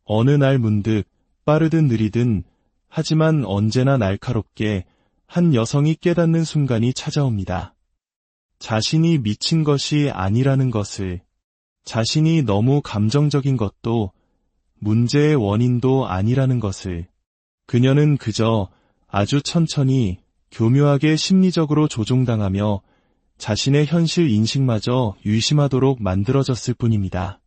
어느 날 문득 빠르든 느리든 하지만 언제나 날카롭게 한 여성이 깨닫는 순간이 찾아옵니다. 자신이 미친 것이 아니라는 것을, 자신이 너무 감정적인 것도 문제의 원인도 아니라는 것을. 그녀는 그저 아주 천천히 교묘하게 심리적으로 조종당하며 자신의 현실 인식마저 의심하도록 만들어졌을 뿐입니다.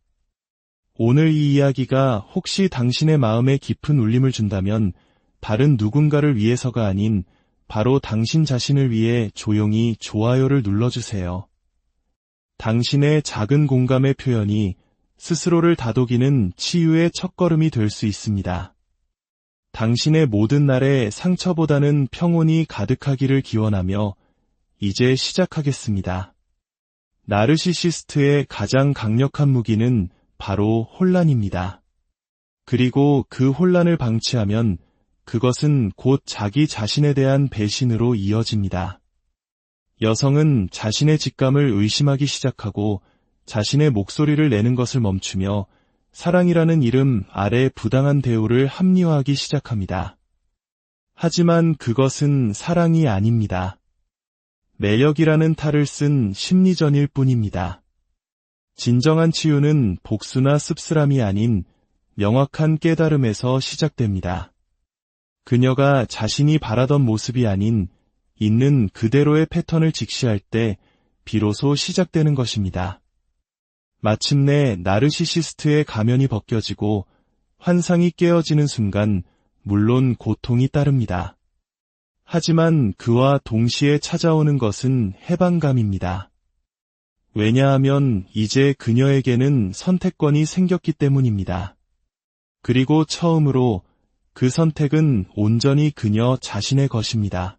오늘 이 이야기가 혹시 당신의 마음에 깊은 울림을 준다면 다른 누군가를 위해서가 아닌 바로 당신 자신을 위해 조용히 좋아요를 눌러주세요. 당신의 작은 공감의 표현이 스스로를 다독이는 치유의 첫걸음이 될 수 있습니다. 당신의 모든 날에 상처보다는 평온이 가득하기를 기원하며 이제 시작하겠습니다. 나르시시스트의 가장 강력한 무기는 바로 혼란입니다. 그리고 그 혼란을 방치하면 그것은 곧 자기 자신에 대한 배신으로 이어집니다. 여성은 자신의 직감을 의심하기 시작하고 자신의 목소리를 내는 것을 멈추며 사랑이라는 이름 아래 부당한 대우를 합리화하기 시작합니다. 하지만 그것은 사랑이 아닙니다. 매력이라는 탈을 쓴 심리전일 뿐입니다. 진정한 치유는 복수나 씁쓸함이 아닌 명확한 깨달음에서 시작됩니다. 그녀가 자신이 바라던 모습이 아닌 있는 그대로의 패턴을 직시할 때 비로소 시작되는 것입니다. 마침내 나르시시스트의 가면이 벗겨지고 환상이 깨어지는 순간 물론 고통이 따릅니다. 하지만 그와 동시에 찾아오는 것은 해방감입니다. 왜냐하면 이제 그녀에게는 선택권이 생겼기 때문입니다. 그리고 처음으로 그 선택은 온전히 그녀 자신의 것입니다.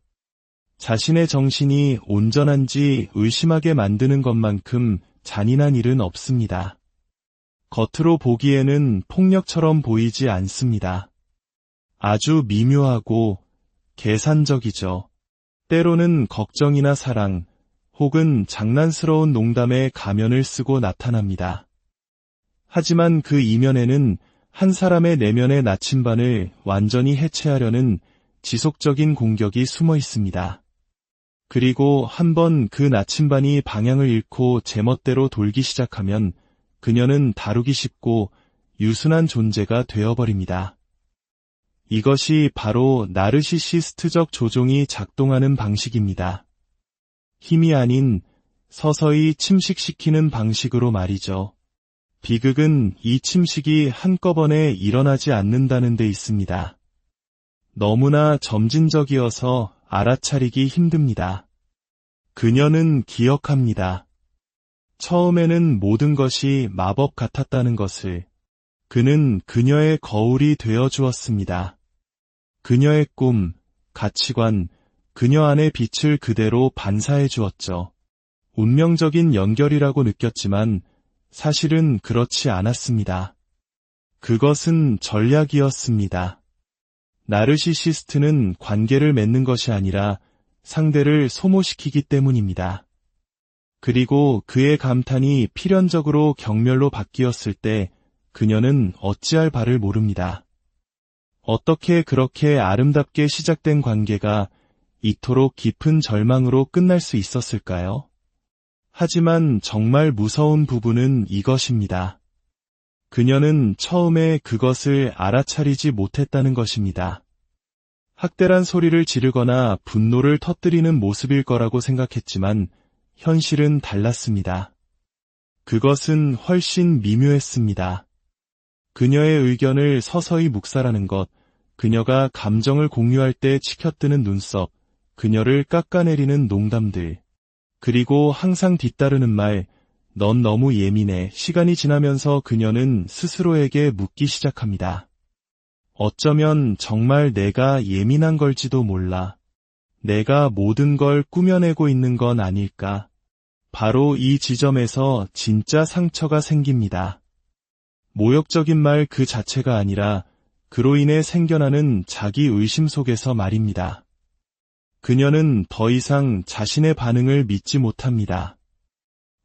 자신의 정신이 온전한지 의심하게 만드는 것만큼 잔인한 일은 없습니다. 겉으로 보기에는 폭력처럼 보이지 않습니다. 아주 미묘하고 계산적이죠. 때로는 걱정이나 사랑, 혹은 장난스러운 농담의 가면을 쓰고 나타납니다. 하지만 그 이면에는 한 사람의 내면의 나침반을 완전히 해체하려는 지속적인 공격이 숨어 있습니다. 그리고 한번 그 나침반이 방향을 잃고 제멋대로 돌기 시작하면 그녀는 다루기 쉽고 유순한 존재가 되어버립니다. 이것이 바로 나르시시스트적 조종이 작동하는 방식입니다. 힘이 아닌 서서히 침식시키는 방식으로 말이죠. 비극은 이 침식이 한꺼번에 일어나지 않는다는 데 있습니다. 너무나 점진적이어서 알아차리기 힘듭니다. 그녀는 기억합니다. 처음에는 모든 것이 마법 같았다는 것을. 그는 그녀의 거울이 되어 주었습니다. 그녀의 꿈, 가치관, 그녀 안의 빛을 그대로 반사해 주었죠. 운명적인 연결이라고 느꼈지만 사실은 그렇지 않았습니다. 그것은 전략이었습니다. 나르시시스트는 관계를 맺는 것이 아니라 상대를 소모시키기 때문입니다. 그리고 그의 감탄이 필연적으로 경멸로 바뀌었을 때 그녀는 어찌할 바를 모릅니다. 어떻게 그렇게 아름답게 시작된 관계가 이토록 깊은 절망으로 끝날 수 있었을까요? 하지만 정말 무서운 부분은 이것입니다. 그녀는 처음에 그것을 알아차리지 못했다는 것입니다. 학대란 소리를 지르거나 분노를 터뜨리는 모습일 거라고 생각했지만 현실은 달랐습니다. 그것은 훨씬 미묘했습니다. 그녀의 의견을 서서히 묵살하는 것, 그녀가 감정을 공유할 때 치켜뜨는 눈썹, 그녀를 깎아내리는 농담들, 그리고 항상 뒤따르는 말, 넌 너무 예민해. 시간이 지나면서 그녀는 스스로에게 묻기 시작합니다. 어쩌면 정말 내가 예민한 걸지도 몰라. 내가 모든 걸 꾸며내고 있는 건 아닐까. 바로 이 지점에서 진짜 상처가 생깁니다. 모욕적인 말 그 자체가 아니라 그로 인해 생겨나는 자기 의심 속에서 말입니다. 그녀는 더 이상 자신의 반응을 믿지 못합니다.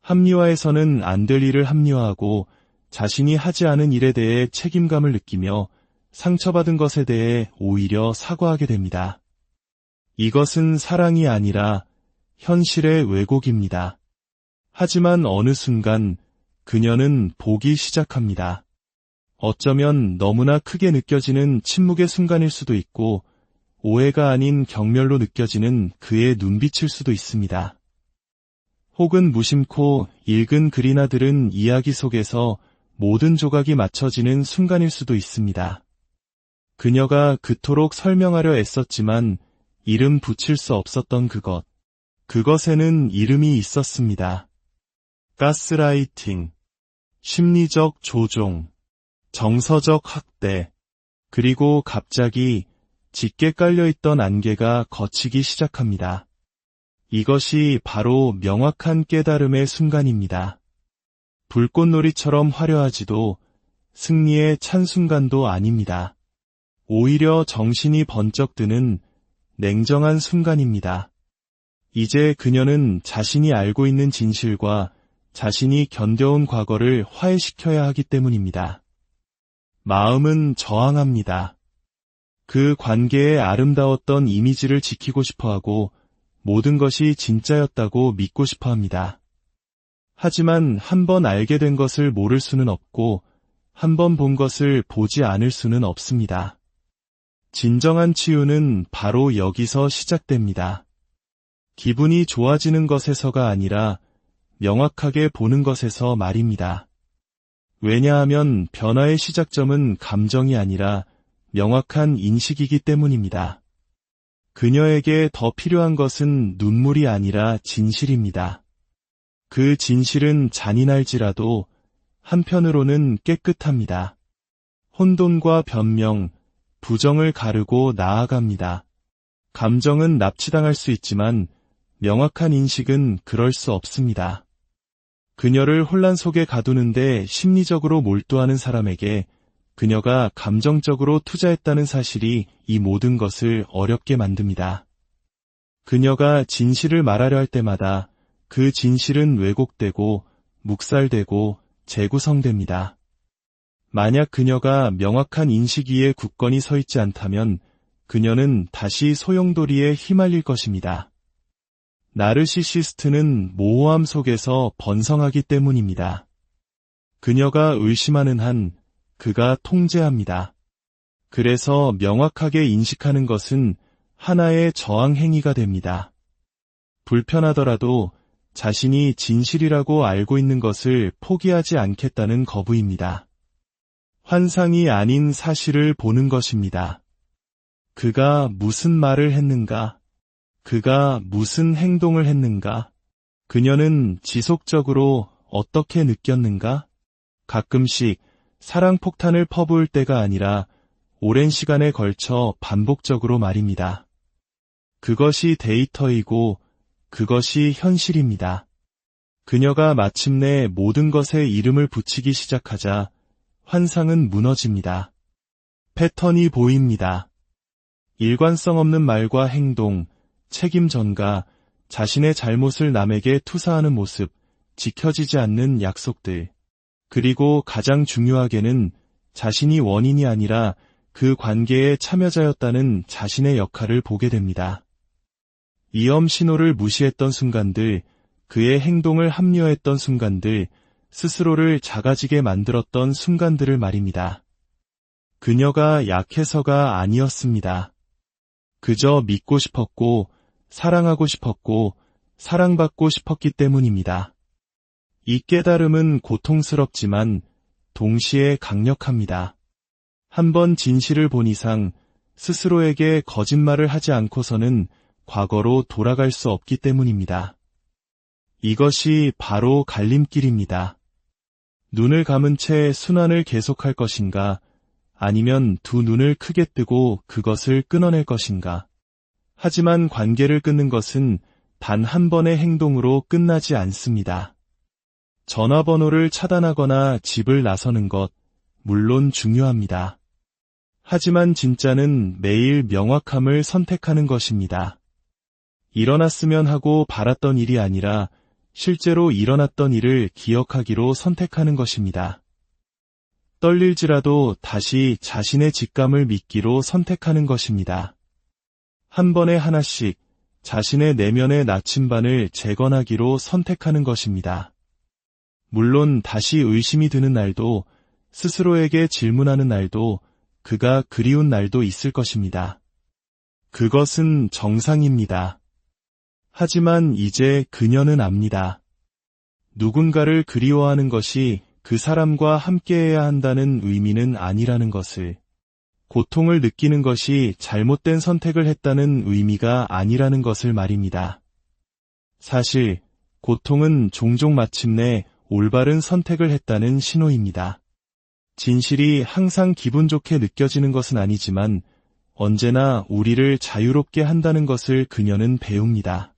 합리화해서는 안 될 일을 합리화하고 자신이 하지 않은 일에 대해 책임감을 느끼며 상처받은 것에 대해 오히려 사과하게 됩니다. 이것은 사랑이 아니라 현실의 왜곡입니다. 하지만 어느 순간 그녀는 보기 시작합니다. 어쩌면 너무나 크게 느껴지는 침묵의 순간일 수도 있고 오해가 아닌 경멸로 느껴지는 그의 눈빛일 수도 있습니다. 혹은 무심코 읽은 글이나 들은 이야기 속에서 모든 조각이 맞춰지는 순간일 수도 있습니다. 그녀가 그토록 설명하려 애썼지만 이름 붙일 수 없었던 그것. 그것에는 이름이 있었습니다. 가스라이팅, 심리적 조종, 정서적 학대, 그리고 갑자기 짙게 깔려있던 안개가 걷히기 시작합니다. 이것이 바로 명확한 깨달음의 순간입니다. 불꽃놀이처럼 화려하지도 승리의 찬 순간도 아닙니다. 오히려 정신이 번쩍 드는 냉정한 순간입니다. 이제 그녀는 자신이 알고 있는 진실과 자신이 견뎌온 과거를 화해시켜야 하기 때문입니다. 마음은 저항합니다. 그 관계의 아름다웠던 이미지를 지키고 싶어하고 모든 것이 진짜였다고 믿고 싶어합니다. 하지만 한 번 알게 된 것을 모를 수는 없고 한 번 본 것을 보지 않을 수는 없습니다. 진정한 치유는 바로 여기서 시작됩니다. 기분이 좋아지는 것에서가 아니라 명확하게 보는 것에서 말입니다. 왜냐하면 변화의 시작점은 감정이 아니라 명확한 인식이기 때문입니다. 그녀에게 더 필요한 것은 눈물이 아니라 진실입니다. 그 진실은 잔인할지라도 한편으로는 깨끗합니다. 혼돈과 변명, 부정을 가르고 나아갑니다. 감정은 납치당할 수 있지만 명확한 인식은 그럴 수 없습니다. 그녀를 혼란 속에 가두는데 심리적으로 몰두하는 사람에게 그녀가 감정적으로 투자했다는 사실이 이 모든 것을 어렵게 만듭니다. 그녀가 진실을 말하려 할 때마다 그 진실은 왜곡되고 묵살되고 재구성됩니다. 만약 그녀가 명확한 인식 위에 굳건히 서 있지 않다면 그녀는 다시 소용돌이에 휘말릴 것입니다. 나르시시스트는 모호함 속에서 번성하기 때문입니다. 그녀가 의심하는 한 그가 통제합니다. 그래서 명확하게 인식하는 것은 하나의 저항 행위가 됩니다. 불편하더라도 자신이 진실이라고 알고 있는 것을 포기하지 않겠다는 거부입니다. 환상이 아닌 사실을 보는 것입니다. 그가 무슨 말을 했는가? 그가 무슨 행동을 했는가? 그녀는 지속적으로 어떻게 느꼈는가? 가끔씩 사랑폭탄을 퍼부을 때가 아니라 오랜 시간에 걸쳐 반복적으로 말입니다. 그것이 데이터이고 그것이 현실입니다. 그녀가 마침내 모든 것에 이름을 붙이기 시작하자 환상은 무너집니다. 패턴이 보입니다. 일관성 없는 말과 행동, 책임 전가, 자신의 잘못을 남에게 투사하는 모습, 지켜지지 않는 약속들, 그리고 가장 중요하게는 자신이 원인이 아니라 그 관계의 참여자였다는 자신의 역할을 보게 됩니다. 위험 신호를 무시했던 순간들, 그의 행동을 합리화했던 순간들, 스스로를 작아지게 만들었던 순간들을 말입니다. 그녀가 약해서가 아니었습니다. 그저 믿고 싶었고, 사랑하고 싶었고, 사랑받고 싶었기 때문입니다. 이 깨달음은 고통스럽지만 동시에 강력합니다. 한번 진실을 본 이상 스스로에게 거짓말을 하지 않고서는 과거로 돌아갈 수 없기 때문입니다. 이것이 바로 갈림길입니다. 눈을 감은 채 순환을 계속할 것인가, 아니면 두 눈을 크게 뜨고 그것을 끊어낼 것인가. 하지만 관계를 끊는 것은 단 한 번의 행동으로 끝나지 않습니다. 전화번호를 차단하거나 집을 나서는 것, 물론 중요합니다. 하지만 진짜는 매일 명확함을 선택하는 것입니다. 일어났으면 하고 바랐던 일이 아니라 실제로 일어났던 일을 기억하기로 선택하는 것입니다. 떨릴지라도 다시 자신의 직감을 믿기로 선택하는 것입니다. 한 번에 하나씩 자신의 내면의 나침반을 재건하기로 선택하는 것입니다. 물론 다시 의심이 드는 날도, 스스로에게 질문하는 날도, 그가 그리운 날도 있을 것입니다. 그것은 정상입니다. 하지만 이제 그녀는 압니다. 누군가를 그리워하는 것이 그 사람과 함께해야 한다는 의미는 아니라는 것을, 고통을 느끼는 것이 잘못된 선택을 했다는 의미가 아니라는 것을 말입니다. 사실 고통은 종종 마침내 올바른 선택을 했다는 신호입니다. 진실이 항상 기분 좋게 느껴지는 것은 아니지만 언제나 우리를 자유롭게 한다는 것을 그녀는 배웁니다.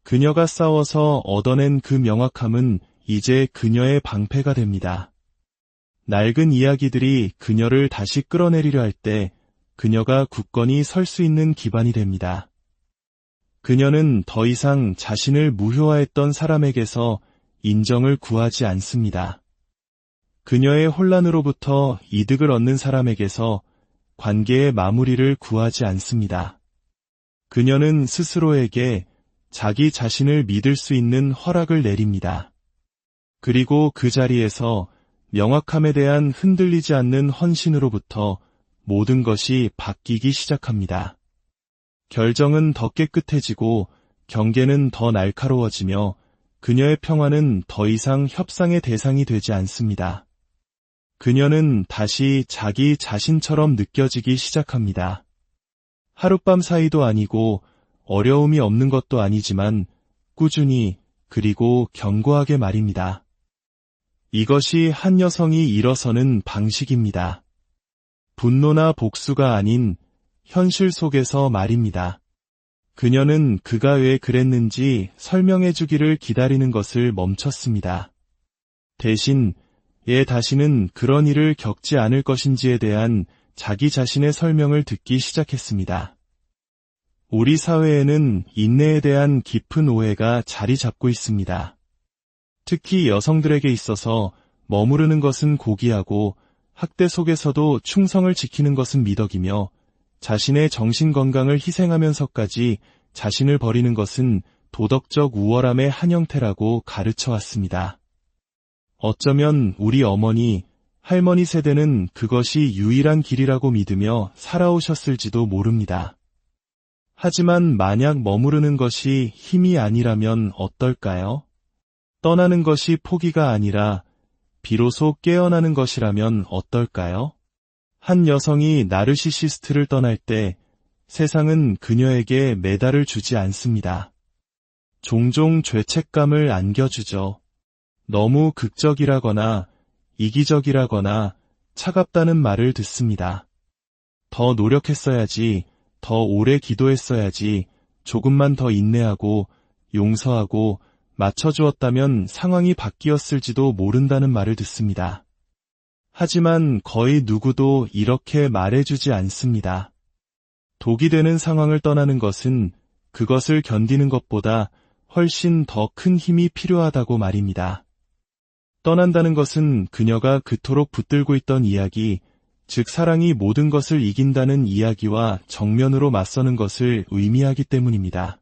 그녀가 싸워서 얻어낸 그 명확함은 이제 그녀의 방패가 됩니다. 낡은 이야기들이 그녀를 다시 끌어내리려 할 때 그녀가 굳건히 설 수 있는 기반이 됩니다. 그녀는 더 이상 자신을 무효화했던 사람에게서 인정을 구하지 않습니다. 그녀의 혼란으로부터 이득을 얻는 사람에게서 관계의 마무리를 구하지 않습니다. 그녀는 스스로에게 자기 자신을 믿을 수 있는 허락을 내립니다. 그리고 그 자리에서 명확함에 대한 흔들리지 않는 헌신으로부터 모든 것이 바뀌기 시작합니다. 결정은 더 깨끗해지고 경계는 더 날카로워지며 그녀의 평화는 더 이상 협상의 대상이 되지 않습니다. 그녀는 다시 자기 자신처럼 느껴지기 시작합니다. 하룻밤 사이도 아니고 어려움이 없는 것도 아니지만 꾸준히 그리고 견고하게 말입니다. 이것이 한 여성이 일어서는 방식입니다. 분노나 복수가 아닌 현실 속에서 말입니다. 그녀는 그가 왜 그랬는지 설명해 주기를 기다리는 것을 멈췄습니다. 대신 다시는 그런 일을 겪지 않을 것인지에 대한 자기 자신의 설명을 듣기 시작했습니다. 우리 사회에는 인내에 대한 깊은 오해가 자리 잡고 있습니다. 특히 여성들에게 있어서 머무르는 것은 고귀하고 학대 속에서도 충성을 지키는 것은 미덕이며 자신의 정신건강을 희생하면서까지 자신을 버리는 것은 도덕적 우월함의 한 형태라고 가르쳐왔습니다. 어쩌면 우리 어머니, 할머니 세대는 그것이 유일한 길이라고 믿으며 살아오셨을지도 모릅니다. 하지만 만약 머무르는 것이 힘이 아니라면 어떨까요? 떠나는 것이 포기가 아니라 비로소 깨어나는 것이라면 어떨까요? 한 여성이 나르시시스트를 떠날 때 세상은 그녀에게 메달을 주지 않습니다. 종종 죄책감을 안겨주죠. 너무 극적이라거나 이기적이라거나 차갑다는 말을 듣습니다. 더 노력했어야지, 더 오래 기도했어야지, 조금만 더 인내하고 용서하고 맞춰주었다면 상황이 바뀌었을지도 모른다는 말을 듣습니다. 하지만 거의 누구도 이렇게 말해주지 않습니다. 독이 되는 상황을 떠나는 것은 그것을 견디는 것보다 훨씬 더 큰 힘이 필요하다고 말입니다. 떠난다는 것은 그녀가 그토록 붙들고 있던 이야기, 즉 사랑이 모든 것을 이긴다는 이야기와 정면으로 맞서는 것을 의미하기 때문입니다.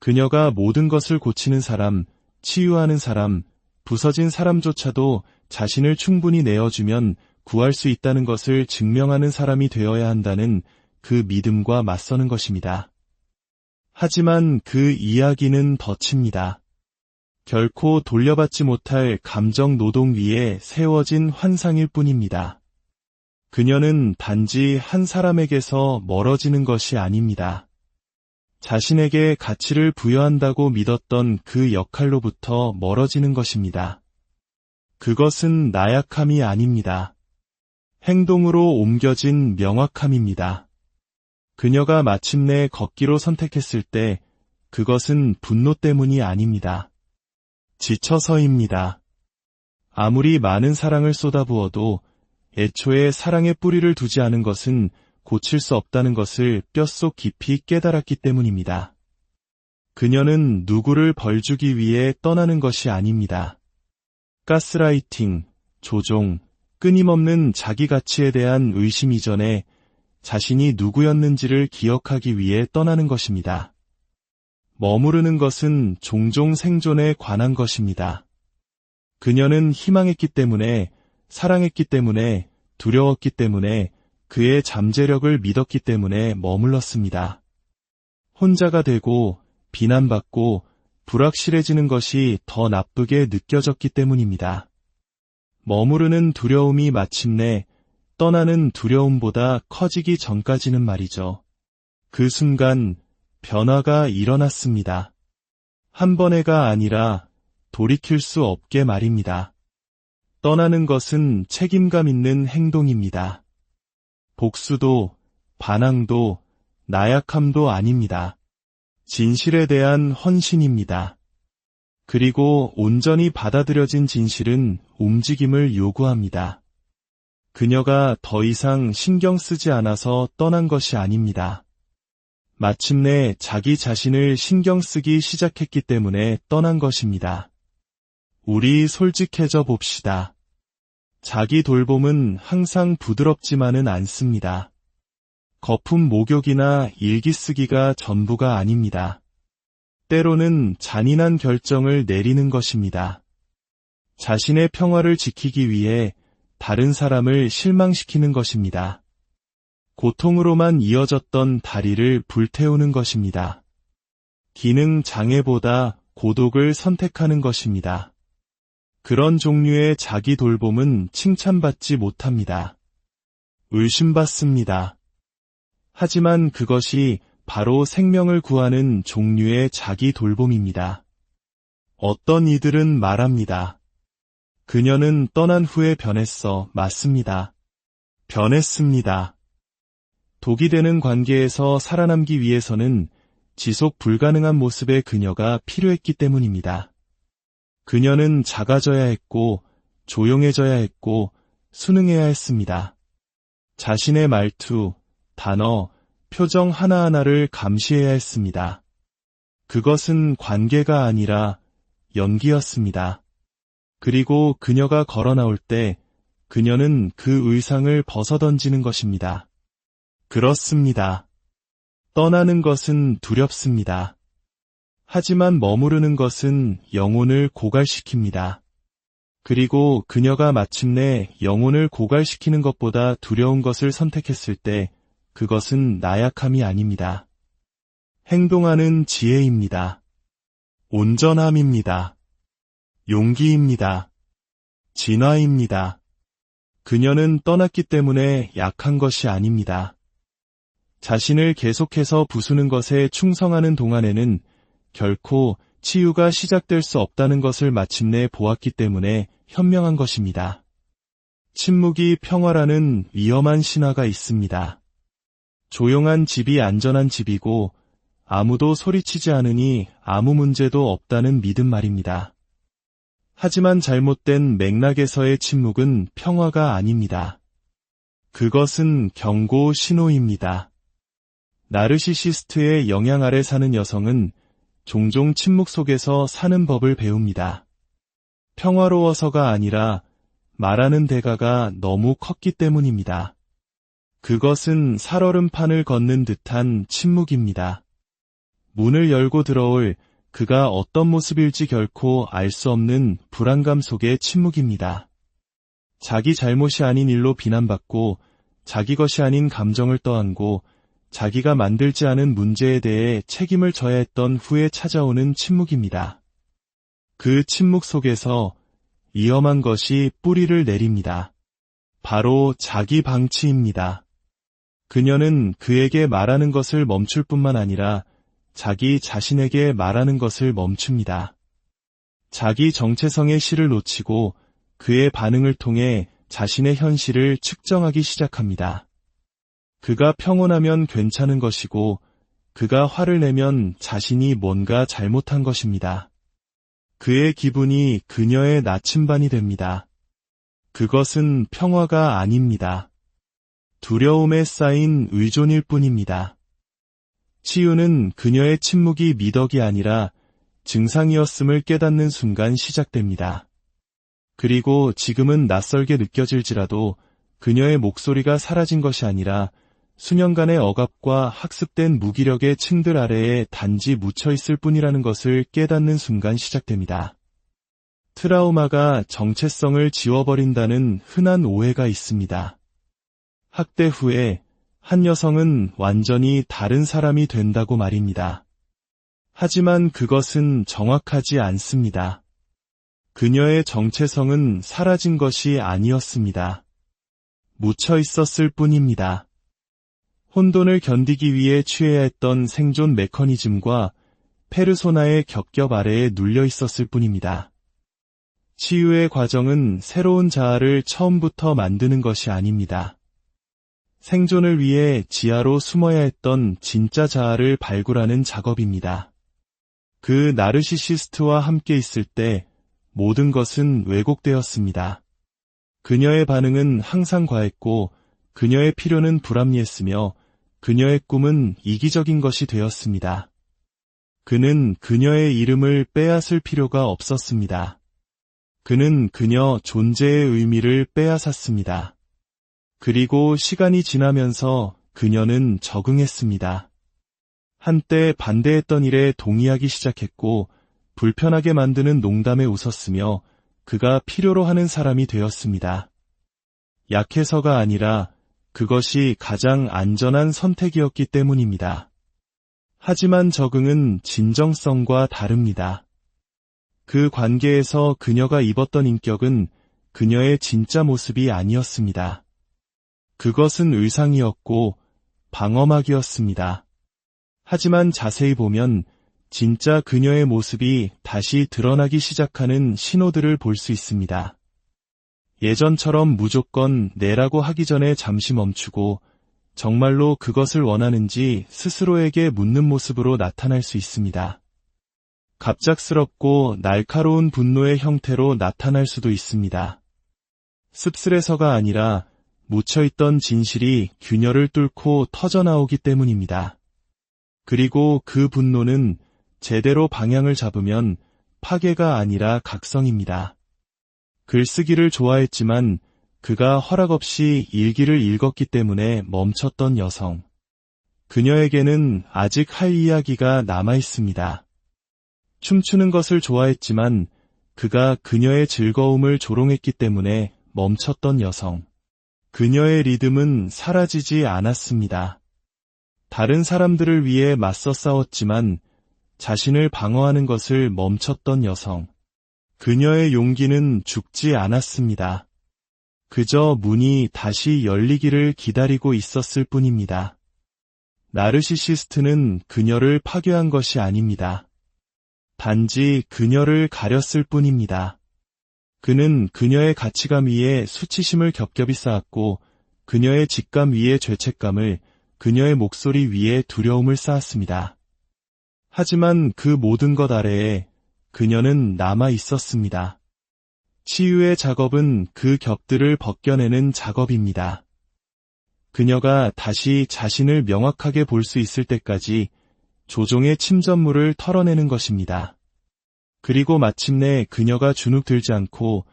그녀가 모든 것을 고치는 사람, 치유하는 사람, 부서진 사람조차도 자신을 충분히 내어주면 구할 수 있다는 것을 증명하는 사람이 되어야 한다는 그 믿음과 맞서는 것입니다. 하지만 그 이야기는 덧칩니다. 결코 돌려받지 못할 감정 노동 위에 세워진 환상일 뿐입니다. 그녀는 단지 한 사람에게서 멀어지는 것이 아닙니다. 자신에게 가치를 부여한다고 믿었던 그 역할로부터 멀어지는 것입니다. 그것은 나약함이 아닙니다. 행동으로 옮겨진 명확함입니다. 그녀가 마침내 걷기로 선택했을 때 그것은 분노 때문이 아닙니다. 지쳐서입니다. 아무리 많은 사랑을 쏟아부어도 애초에 사랑의 뿌리를 두지 않은 것은 고칠 수 없다는 것을 뼛속 깊이 깨달았기 때문입니다. 그녀는 누구를 벌주기 위해 떠나는 것이 아닙니다. 가스라이팅, 조종, 끊임없는 자기 가치에 대한 의심 이전에 자신이 누구였는지를 기억하기 위해 떠나는 것입니다. 머무르는 것은 종종 생존에 관한 것입니다. 그녀는 희망했기 때문에, 사랑했기 때문에, 두려웠기 때문에, 그의 잠재력을 믿었기 때문에 머물렀습니다. 혼자가 되고, 비난받고, 불확실해지는 것이 더 나쁘게 느껴졌기 때문입니다. 머무르는 두려움이 마침내 떠나는 두려움보다 커지기 전까지는 말이죠. 그 순간 변화가 일어났습니다. 한 번에가 아니라 돌이킬 수 없게 말입니다. 떠나는 것은 책임감 있는 행동입니다. 복수도, 반항도, 나약함도 아닙니다. 진실에 대한 헌신입니다. 그리고 온전히 받아들여진 진실은 움직임을 요구합니다. 그녀가 더 이상 신경 쓰지 않아서 떠난 것이 아닙니다. 마침내 자기 자신을 신경 쓰기 시작했기 때문에 떠난 것입니다. 우리 솔직해져 봅시다. 자기 돌봄은 항상 부드럽지만은 않습니다. 거품 목욕이나 일기 쓰기가 전부가 아닙니다. 때로는 잔인한 결정을 내리는 것입니다. 자신의 평화를 지키기 위해 다른 사람을 실망시키는 것입니다. 고통으로만 이어졌던 다리를 불태우는 것입니다. 기능 장애보다 고독을 선택하는 것입니다. 그런 종류의 자기 돌봄은 칭찬받지 못합니다. 의심받습니다. 하지만 그것이 바로 생명을 구하는 종류의 자기 돌봄입니다. 어떤 이들은 말합니다. 그녀는 떠난 후에 변했어. 맞습니다. 변했습니다. 독이 되는 관계에서 살아남기 위해서는 지속 불가능한 모습의 그녀가 필요했기 때문입니다. 그녀는 작아져야 했고, 조용해져야 했고, 순응해야 했습니다. 자신의 말투, 단어, 표정 하나하나를 감시해야 했습니다. 그것은 관계가 아니라 연기였습니다. 그리고 그녀가 걸어 나올 때 그녀는 그 의상을 벗어던지는 것입니다. 그렇습니다. 떠나는 것은 두렵습니다. 하지만 머무르는 것은 영혼을 고갈시킵니다. 그리고 그녀가 마침내 영혼을 고갈시키는 것보다 두려운 것을 선택했을 때 그것은 나약함이 아닙니다. 행동하는 지혜입니다. 온전함입니다. 용기입니다. 진화입니다. 그녀는 떠났기 때문에 약한 것이 아닙니다. 자신을 계속해서 부수는 것에 충성하는 동안에는 결코 치유가 시작될 수 없다는 것을 마침내 보았기 때문에 현명한 것입니다. 침묵이 평화라는 위험한 신화가 있습니다. 조용한 집이 안전한 집이고 아무도 소리치지 않으니 아무 문제도 없다는 믿음 말입니다. 하지만 잘못된 맥락에서의 침묵은 평화가 아닙니다. 그것은 경고 신호입니다. 나르시시스트의 영향 아래 사는 여성은 종종 침묵 속에서 사는 법을 배웁니다. 평화로워서가 아니라 말하는 대가가 너무 컸기 때문입니다. 그것은 살얼음판을 걷는 듯한 침묵입니다. 문을 열고 들어올 그가 어떤 모습일지 결코 알 수 없는 불안감 속의 침묵입니다. 자기 잘못이 아닌 일로 비난받고 자기 것이 아닌 감정을 떠안고 자기가 만들지 않은 문제에 대해 책임을 져야 했던 후에 찾아오는 침묵입니다. 그 침묵 속에서 위험한 것이 뿌리를 내립니다. 바로 자기 방치입니다. 그녀는 그에게 말하는 것을 멈출 뿐만 아니라 자기 자신에게 말하는 것을 멈춥니다. 자기 정체성의 실을 놓치고 그의 반응을 통해 자신의 현실을 측정하기 시작합니다. 그가 평온하면 괜찮은 것이고 그가 화를 내면 자신이 뭔가 잘못한 것입니다. 그의 기분이 그녀의 나침반이 됩니다. 그것은 평화가 아닙니다. 두려움에 쌓인 의존일 뿐입니다. 치유는 그녀의 침묵이 미덕이 아니라 증상이었음을 깨닫는 순간 시작됩니다. 그리고 지금은 낯설게 느껴질지라도 그녀의 목소리가 사라진 것이 아니라 수년간의 억압과 학습된 무기력의 층들 아래에 단지 묻혀 있을 뿐이라는 것을 깨닫는 순간 시작됩니다. 트라우마가 정체성을 지워버린다는 흔한 오해가 있습니다. 학대 후에 한 여성은 완전히 다른 사람이 된다고 말입니다. 하지만 그것은 정확하지 않습니다. 그녀의 정체성은 사라진 것이 아니었습니다. 묻혀 있었을 뿐입니다. 혼돈을 견디기 위해 취해야 했던 생존 메커니즘과 페르소나의 겹겹 아래에 눌려 있었을 뿐입니다. 치유의 과정은 새로운 자아를 처음부터 만드는 것이 아닙니다. 생존을 위해 지하로 숨어야 했던 진짜 자아를 발굴하는 작업입니다. 그 나르시시스트와 함께 있을 때 모든 것은 왜곡되었습니다. 그녀의 반응은 항상 과했고 그녀의 필요는 불합리했으며 그녀의 꿈은 이기적인 것이 되었습니다. 그는 그녀의 이름을 빼앗을 필요가 없었습니다. 그는 그녀 존재의 의미를 빼앗았습니다. 그리고 시간이 지나면서 그녀는 적응했습니다. 한때 반대했던 일에 동의하기 시작했고 불편하게 만드는 농담에 웃었으며 그가 필요로 하는 사람이 되었습니다. 약해서가 아니라 그것이 가장 안전한 선택이었기 때문입니다. 하지만 적응은 진정성과 다릅니다. 그 관계에서 그녀가 입었던 인격은 그녀의 진짜 모습이 아니었습니다. 그것은 의상이었고 방어막이었습니다. 하지만 자세히 보면 진짜 그녀의 모습이 다시 드러나기 시작하는 신호들을 볼 수 있습니다. 예전처럼 무조건 내라고 하기 전에 잠시 멈추고 정말로 그것을 원하는지 스스로에게 묻는 모습으로 나타날 수 있습니다. 갑작스럽고 날카로운 분노의 형태로 나타날 수도 있습니다. 씁쓸해서가 아니라 묻혀있던 진실이 균열을 뚫고 터져나오기 때문입니다. 그리고 그 분노는 제대로 방향을 잡으면 파괴가 아니라 각성입니다. 글쓰기를 좋아했지만 그가 허락 없이 일기를 읽었기 때문에 멈췄던 여성. 그녀에게는 아직 할 이야기가 남아 있습니다. 춤추는 것을 좋아했지만 그가 그녀의 즐거움을 조롱했기 때문에 멈췄던 여성. 그녀의 리듬은 사라지지 않았습니다. 다른 사람들을 위해 맞서 싸웠지만 자신을 방어하는 것을 멈췄던 여성. 그녀의 용기는 죽지 않았습니다. 그저 문이 다시 열리기를 기다리고 있었을 뿐입니다. 나르시시스트는 그녀를 파괴한 것이 아닙니다. 단지 그녀를 가렸을 뿐입니다. 그는 그녀의 가치감 위에 수치심을 겹겹이 쌓았고 그녀의 직감 위에 죄책감을, 그녀의 목소리 위에 두려움을 쌓았습니다. 하지만 그 모든 것 아래에 그녀는 남아 있었습니다. 치유의 작업은 그 겹들을 벗겨내는 작업입니다. 그녀가 다시 자신을 명확하게 볼 수 있을 때까지 조종의 침전물을 털어내는 것입니다. 그리고 마침내 그녀가 주눅 들지 않고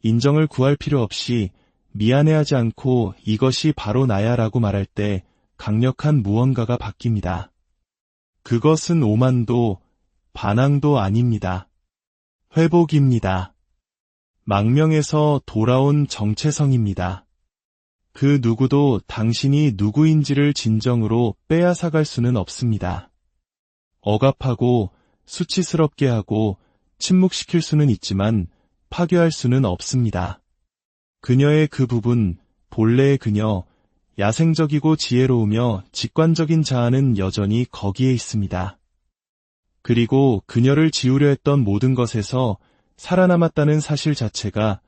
인정을 구할 필요 없이 미안해하지 않고 이것이 바로 나야 라고 말할 때 강력한 무언가가 바뀝니다. 그것은 오만도 반항도 아닙니다. 회복입니다. 망명에서 돌아온 정체성입니다. 그 누구도 당신이 누구인지를 진정으로 빼앗아갈 수는 없습니다. 억압하고 수치스럽게 하고 침묵시킬 수는 있지만 파괴할 수는 없습니다. 그녀의 그 부분, 본래의 그녀, 야생적이고 지혜로우며 직관적인 자아는 여전히 거기에 있습니다. 그리고 그녀를 지우려 했던 모든 것에서 살아남았다는 사실 자체가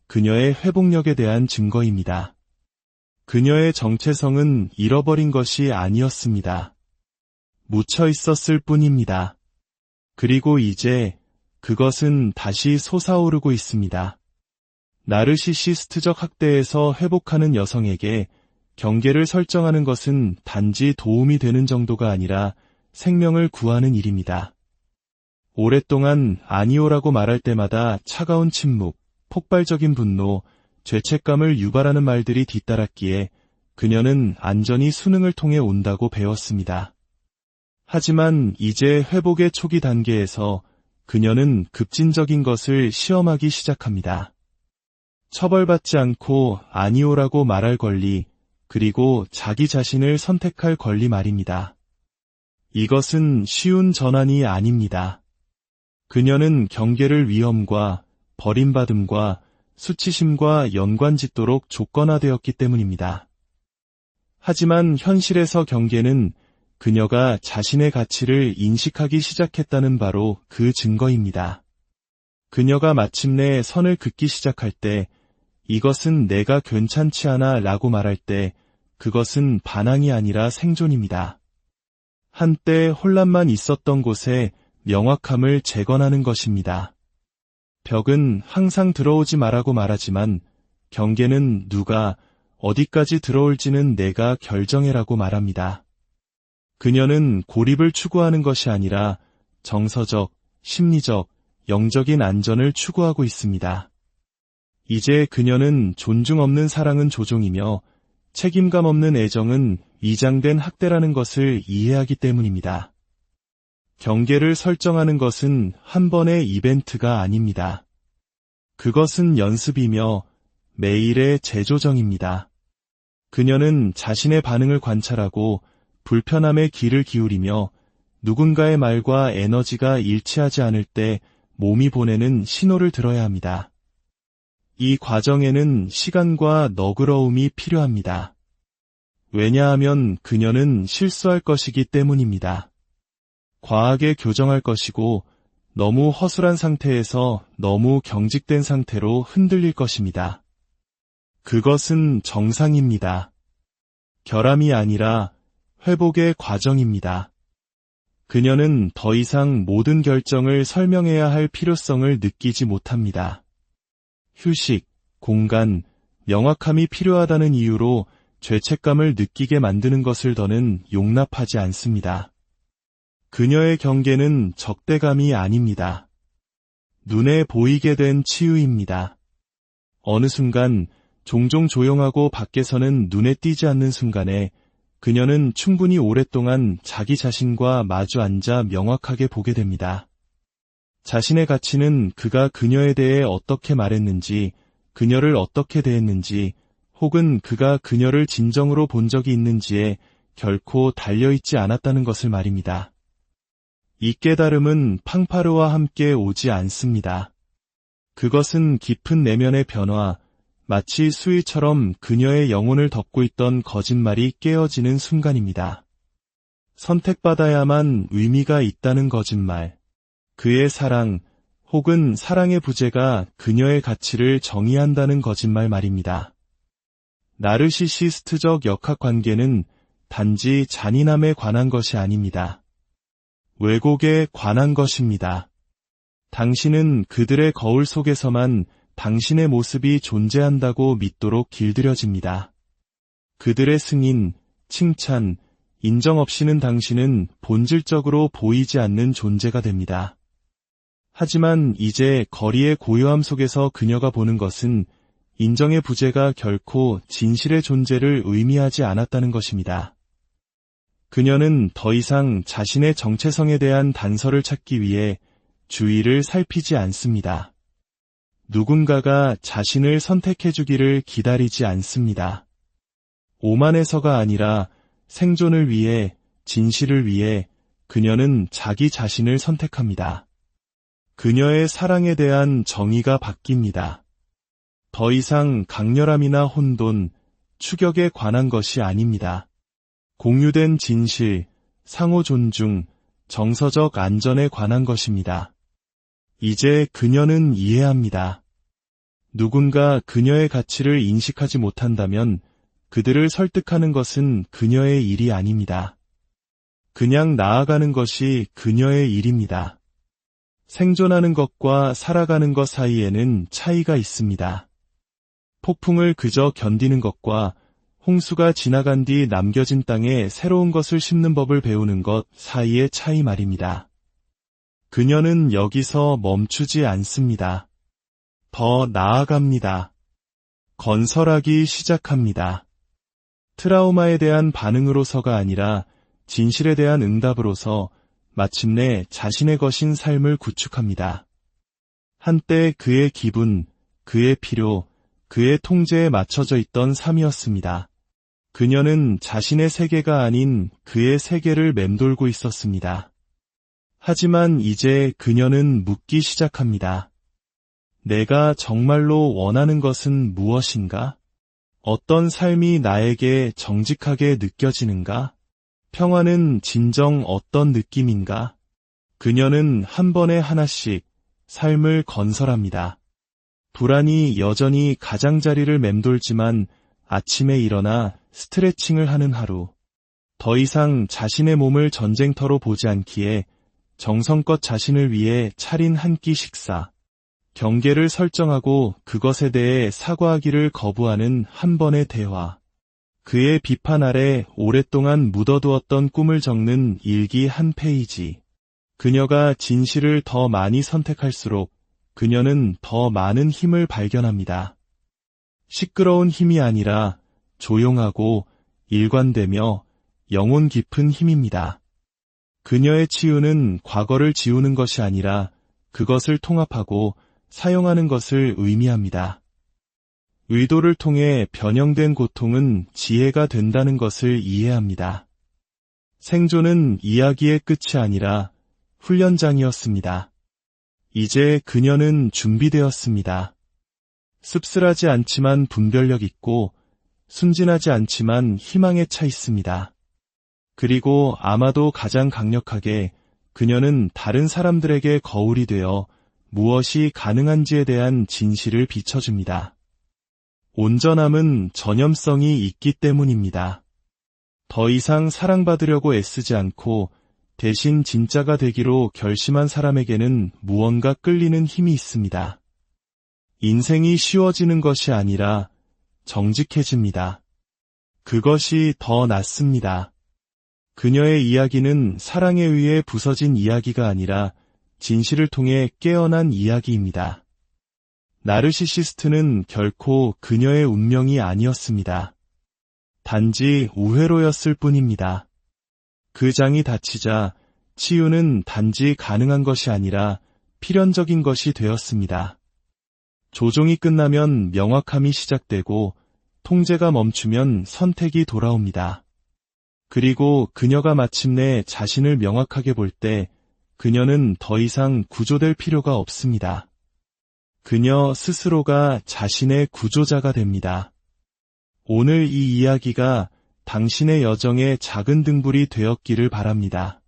그녀의 회복력에 대한 증거입니다. 그녀의 정체성은 잃어버린 것이 아니었습니다. 묻혀 있었을 뿐입니다. 그리고 이제 그것은 다시 솟아오르고 있습니다. 나르시시스트적 학대에서 회복하는 여성에게 경계를 설정하는 것은 단지 도움이 되는 정도가 아니라 생명을 구하는 일입니다. 오랫동안 아니오라고 말할 때마다 차가운 침묵, 폭발적인 분노, 죄책감을 유발하는 말들이 뒤따랐기에 그녀는 안전히 수능을 통해 온다고 배웠습니다. 하지만 이제 회복의 초기 단계에서 그녀는 급진적인 것을 시험하기 시작합니다. 처벌받지 않고 아니오라고 말할 권리, 그리고 자기 자신을 선택할 권리 말입니다. 이것은 쉬운 전환이 아닙니다. 그녀는 경계를 위험과 버림받음과 수치심과 연관짓도록 조건화되었기 때문입니다. 하지만 현실에서 경계는 그녀가 자신의 가치를 인식하기 시작했다는 바로 그 증거입니다. 그녀가 마침내 선을 긋기 시작할 때, 이것은 내가 괜찮지 않아 라고 말할 때, 그것은 반항이 아니라 생존입니다. 한때 혼란만 있었던 곳에 명확함을 재건하는 것입니다. 벽은 항상 들어오지 말라고 말하지만 경계는 누가 어디까지 들어올지는 내가 결정해라고 말합니다. 그녀는 고립을 추구하는 것이 아니라 정서적, 심리적, 영적인 안전을 추구하고 있습니다. 이제 그녀는 존중 없는 사랑은 조종이며 책임감 없는 애정은 위장된 학대라는 것을 이해하기 때문입니다. 경계를 설정하는 것은 한 번의 이벤트가 아닙니다. 그것은 연습이며 매일의 재조정입니다. 그녀는 자신의 반응을 관찰하고 불편함에 귀를 기울이며 누군가의 말과 에너지가 일치하지 않을 때 몸이 보내는 신호를 들어야 합니다. 이 과정에는 시간과 너그러움이 필요합니다. 왜냐하면 그녀는 실수할 것이기 때문입니다. 과하게 교정할 것이고 너무 허술한 상태에서 너무 경직된 상태로 흔들릴 것입니다. 그것은 정상입니다. 결함이 아니라 회복의 과정입니다. 그녀는 더 이상 모든 결정을 설명해야 할 필요성을 느끼지 못합니다. 휴식, 공간, 명확함이 필요하다는 이유로 죄책감을 느끼게 만드는 것을 더는 용납하지 않습니다. 그녀의 경계는 적대감이 아닙니다. 눈에 보이게 된 치유입니다. 어느 순간 종종 조용하고 밖에서는 눈에 띄지 않는 순간에 그녀는 충분히 오랫동안 자기 자신과 마주 앉아 명확하게 보게 됩니다. 자신의 가치는 그가 그녀에 대해 어떻게 말했는지, 그녀를 어떻게 대했는지, 혹은 그가 그녀를 진정으로 본 적이 있는지에 결코 달려있지 않았다는 것을 말입니다. 이 깨달음은 팡파르와 함께 오지 않습니다. 그것은 깊은 내면의 변화, 마치 수위처럼 그녀의 영혼을 덮고 있던 거짓말이 깨어지는 순간입니다. 선택받아야만 의미가 있다는 거짓말, 그의 사랑 혹은 사랑의 부재가 그녀의 가치를 정의한다는 거짓말 말입니다. 나르시시스트적 역학관계는 단지 잔인함에 관한 것이 아닙니다. 왜곡에 관한 것입니다. 당신은 그들의 거울 속에서만 당신의 모습이 존재한다고 믿도록 길들여집니다. 그들의 승인, 칭찬, 인정 없이는 당신은 본질적으로 보이지 않는 존재가 됩니다. 하지만 이제 거리의 고요함 속에서 그녀가 보는 것은 인정의 부재가 결코 진실의 존재를 의미하지 않았다는 것입니다. 그녀는 더 이상 자신의 정체성에 대한 단서를 찾기 위해 주위를 살피지 않습니다. 누군가가 자신을 선택해주기를 기다리지 않습니다. 오만에서가 아니라 생존을 위해, 진실을 위해 그녀는 자기 자신을 선택합니다. 그녀의 사랑에 대한 정의가 바뀝니다. 더 이상 강렬함이나 혼돈, 추격에 관한 것이 아닙니다. 공유된 진실, 상호 존중, 정서적 안전에 관한 것입니다. 이제 그녀는 이해합니다. 누군가 그녀의 가치를 인식하지 못한다면 그들을 설득하는 것은 그녀의 일이 아닙니다. 그냥 나아가는 것이 그녀의 일입니다. 생존하는 것과 살아가는 것 사이에는 차이가 있습니다. 폭풍을 그저 견디는 것과 홍수가 지나간 뒤 남겨진 땅에 새로운 것을 심는 법을 배우는 것 사이의 차이 말입니다. 그녀는 여기서 멈추지 않습니다. 더 나아갑니다. 건설하기 시작합니다. 트라우마에 대한 반응으로서가 아니라 진실에 대한 응답으로서 마침내 자신의 것인 삶을 구축합니다. 한때 그의 기분, 그의 필요, 그의 통제에 맞춰져 있던 삶이었습니다. 그녀는 자신의 세계가 아닌 그의 세계를 맴돌고 있었습니다. 하지만 이제 그녀는 묻기 시작합니다. 내가 정말로 원하는 것은 무엇인가? 어떤 삶이 나에게 정직하게 느껴지는가? 평화는 진정 어떤 느낌인가? 그녀는 한 번에 하나씩 삶을 건설합니다. 불안이 여전히 가장자리를 맴돌지만 아침에 일어나 스트레칭을 하는 하루. 더 이상 자신의 몸을 전쟁터로 보지 않기에 정성껏 자신을 위해 차린 한 끼 식사. 경계를 설정하고 그것에 대해 사과하기를 거부하는 한 번의 대화. 그의 비판 아래 오랫동안 묻어두었던 꿈을 적는 일기 한 페이지. 그녀가 진실을 더 많이 선택할수록 그녀는 더 많은 힘을 발견합니다. 시끄러운 힘이 아니라 조용하고 일관되며 영혼 깊은 힘입니다. 그녀의 치유는 과거를 지우는 것이 아니라 그것을 통합하고 사용하는 것을 의미합니다. 의도를 통해 변형된 고통은 지혜가 된다는 것을 이해합니다. 생존은 이야기의 끝이 아니라 훈련장이었습니다. 이제 그녀는 준비되었습니다. 씁쓸하지 않지만 분별력 있고 순진하지 않지만 희망에 차 있습니다. 그리고 아마도 가장 강력하게 그녀는 다른 사람들에게 거울이 되어 무엇이 가능한지에 대한 진실을 비춰줍니다. 온전함은 전염성이 있기 때문입니다. 더 이상 사랑받으려고 애쓰지 않고 대신 진짜가 되기로 결심한 사람에게는 무언가 끌리는 힘이 있습니다. 인생이 쉬워지는 것이 아니라 정직해집니다. 그것이 더 낫습니다. 그녀의 이야기는 사랑에 의해 부서진 이야기가 아니라 진실을 통해 깨어난 이야기입니다. 나르시시스트는 결코 그녀의 운명이 아니었습니다. 단지 우회로였을 뿐입니다. 그 장이 닫히자 치유는 단지 가능한 것이 아니라 필연적인 것이 되었습니다. 조종이 끝나면 명확함이 시작되고 통제가 멈추면 선택이 돌아옵니다. 그리고 그녀가 마침내 자신을 명확하게 볼 때 그녀는 더 이상 구조될 필요가 없습니다. 그녀 스스로가 자신의 구조자가 됩니다. 오늘 이 이야기가 당신의 여정의 작은 등불이 되었기를 바랍니다.